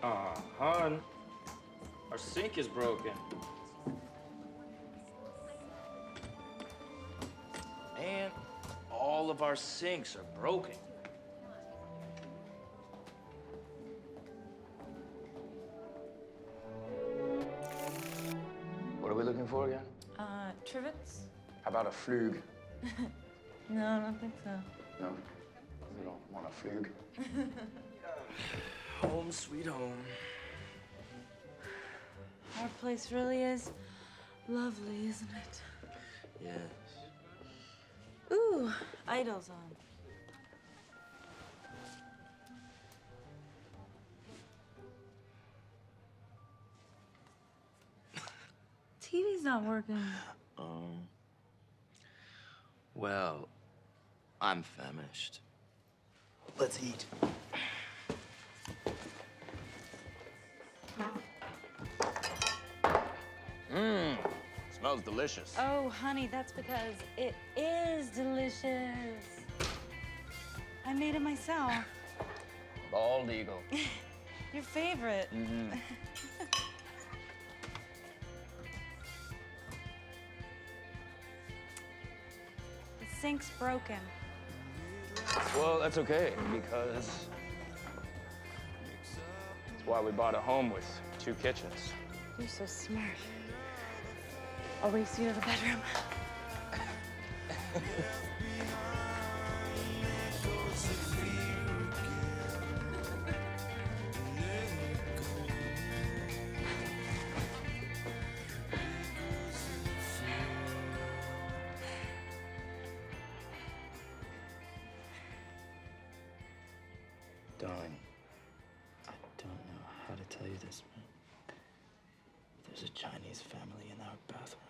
Hon, our sink is broken. And all of our sinks are broken. What are we looking for again? Trivets? How about a flug? No, I don't think so. No, we don't want a flug. Home sweet home. Our place really is lovely, isn't it? Yes. Ooh, Idol's on. TV's not working. Well, I'm famished. Let's eat. Smells delicious. Oh, honey, that's because it is delicious. I made it myself. Bald eagle. Your favorite. The sink's broken. Well, that's okay, because that's why we bought a home with 2 kitchens. You're so smart. I'll race you to the bedroom. Darling, I don't know how to tell you this, but there's a Chinese family in our bathroom.